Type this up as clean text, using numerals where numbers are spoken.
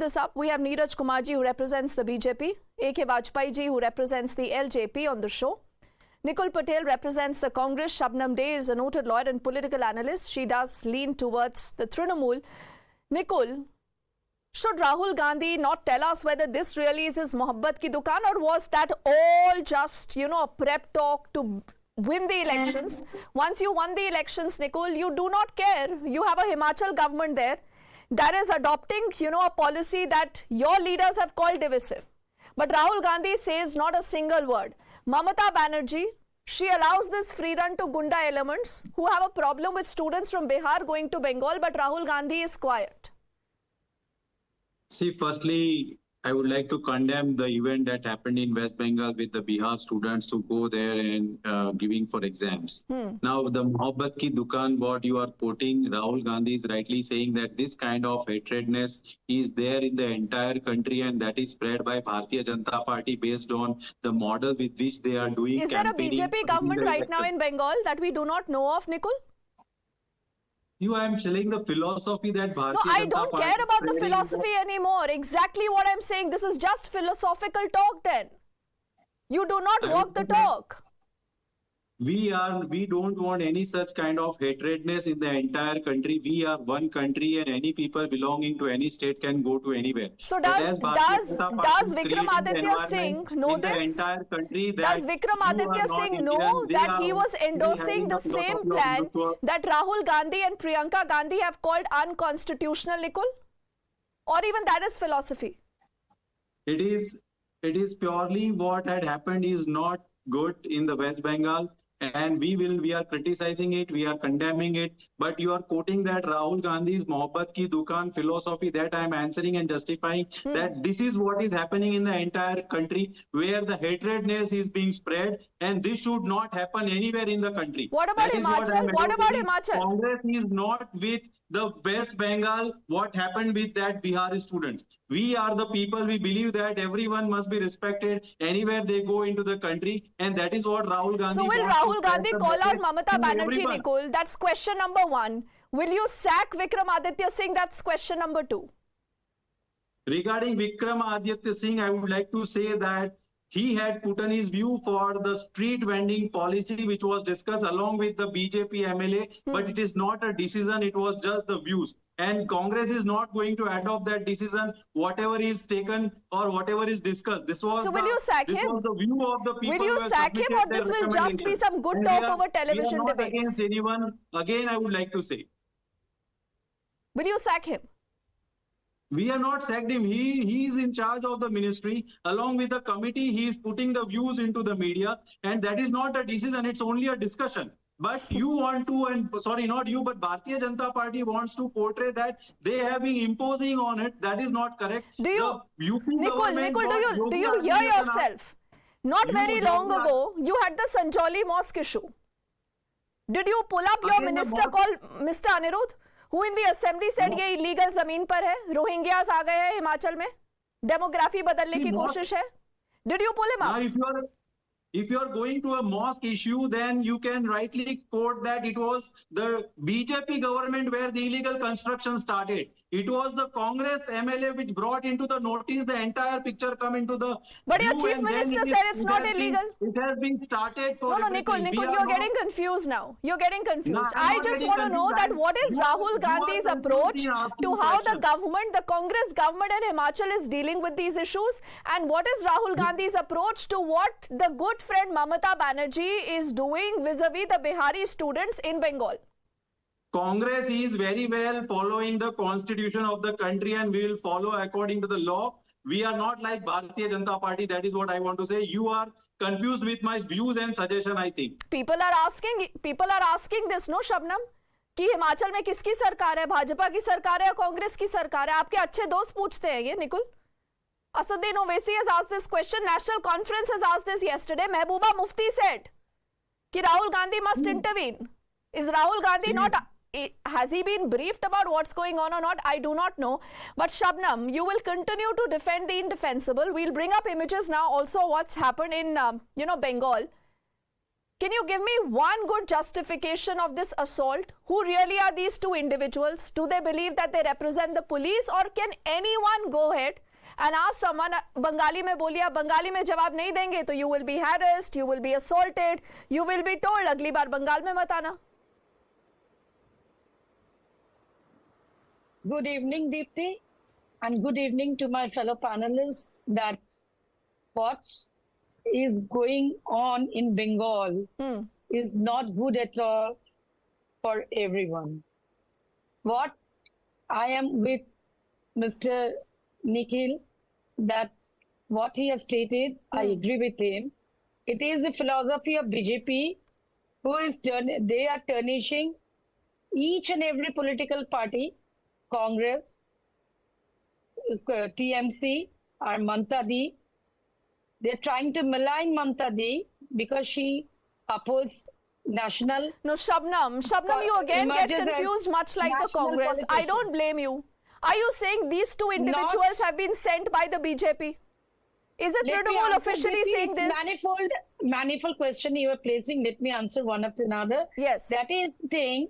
this up. We have Neeraj Kumarji, who represents the BJP, A.K. Vajpayee, who represents the LJP on the show. Nikul Patel represents the Congress. Shabnam Dey is a noted lawyer and political analyst. She does lean towards the Trinamool. Nikul, should Rahul Gandhi not tell us whether this really is his Mohabbat ki dukaan, or was that all just, a prep talk to win the elections? Once you won the elections, Nikul, you do not care. You have a Himachal government there that is adopting, a policy that your leaders have called divisive. But Rahul Gandhi says not a single word. Mamata Banerjee, she allows this free run to Gunda elements who have a problem with students from Bihar going to Bengal, but Rahul Gandhi is quiet. See, firstly, I would like to condemn the event that happened in West Bengal with the Bihar students who go there and giving for exams. Now, the Mohabbat ki dukaan, what you are quoting, Rahul Gandhi is rightly saying that this kind of hatredness is there in the entire country, and that is spread by Bharatiya Janata Party based on the model with which they are doing. Is there a BJP government right now in Bengal that we do not know of, Nikul? I am telling the philosophy that Bharatiya Janata Party... No, I don't care about the philosophy anymore. Exactly what I'm saying. This is just philosophical talk then. You do not walk the talk. We don't want any such kind of hatredness in the entire country. We are one country, and any people belonging to any state can go to anywhere. So does Vikramaditya Singh know this? Does Vikramaditya Singh know that he was endorsing the same plan that Rahul Gandhi and Priyanka Gandhi have called unconstitutional, Nikul? Or even that is philosophy? It is purely what had happened is not good in the West Bengal. And we are criticizing it, we are condemning it, but you are quoting that Rahul Gandhi's Mohabbat ki dukaan philosophy, that I am answering and justifying that this is what is happening in the entire country, where the hatredness is being spread, and this should not happen anywhere in the country. What about Himachal? What about Himachal? Congress is not with the West Bengal, what happened with that Bihar students. We are the people, we believe that everyone must be respected anywhere they go into the country, and that is what Rahul Gandhi... So will Rahul Gandhi call out Mamata Banerjee, Nikul? That's question number one. Will you sack Vikramaditya Singh? That's question number two. Regarding Vikramaditya Singh, I would like to say that he had put in his view for the street vending policy, which was discussed along with the BJP MLA, but it is not a decision, it was just the views. And Congress is not going to adopt that decision, whatever is taken or whatever is discussed. This was so will you sack him? Was the view of the people. Will you sack him, or this will just be some good talk over television debates? Against anyone. Again, I would like to say. Will you sack him? We have not sacked him. He is in charge of the ministry. Along with the committee, he is putting the views into the media. And that is not a decision, it's only a discussion. But you want to, and sorry, not you, but Bharatiya Janata Party wants to portray that they have been imposing on it. That is not correct. Do you, Nikul, do you hear yourself? Not very long ago, you had the Sanjoli Mosque issue. Did you pull up your minister called Mr. Anirudh, who in the assembly said ये illegal जमीन पर है, Rohingyas आ गए हैं हिमाचल में, demography बदलने की कोशिश है? Did you pull him up? If you are going to a mosque issue, then you can rightly quote that it was the BJP government where the illegal construction started. It was the Congress MLA which brought into the notice the entire picture come into the... But your chief minister said it's not illegal. It has been started for... No, Nikul, you're getting confused now. You're getting confused. I just want to know that what is Rahul Gandhi's approach to how the government, the Congress government in Himachal is dealing with these issues, and what is Rahul Gandhi's approach to what the good friend Mamata Banerjee is doing vis-a-vis the Bihari students in Bengal? Congress is very well following the constitution of the country, and we will follow according to the law. We are not like Bharatiya Janata Party. That is what I want to say. You are confused with my views and suggestion, I think. People are asking this, no, Shabnam? कि हिमाचल में किसकी सरकार है, भाजपा की सरकार है या कांग्रेस की सरकार है? आपके अच्छे दोस्त पूछते हैं ये, Nikul. Asaduddin Owaisi has asked this question. National Conference has asked this yesterday. Mehbooba Mufti said that Rahul Gandhi must intervene. Is Rahul Gandhi not... Has he been briefed about what's going on or not? I do not know. But Shabnam, you will continue to defend the indefensible. We'll bring up images now also what's happened in, Bengal. Can you give me one good justification of this assault? Who really are these two individuals? Do they believe that they represent the police, or can anyone go ahead and ask someone, Bengali में बोलिए, आप बंगाली में जवाब नहीं देंगे तो you will be harassed, you will be assaulted, you will be told अगली बार बंगाल में मत आना. Good evening, Deepthi, and good evening to my fellow panelists. That what is going on in Bengal is not good at all for everyone. What I am with Mr. Nikhil, that what he has stated, I agree with him. It is the philosophy of BJP who is they are tarnishing each and every political party, Congress, TMC, or Mamta Di. They're trying to malign Mamta Di because she upholds national. No, Shabnam, you again get confused, much like the Congress. I don't blame you. Are you saying these two individuals have been sent by the BJP? Is the Trinamool officially saying this? Manifold question you are placing. Let me answer one after another. Yes. That is the thing.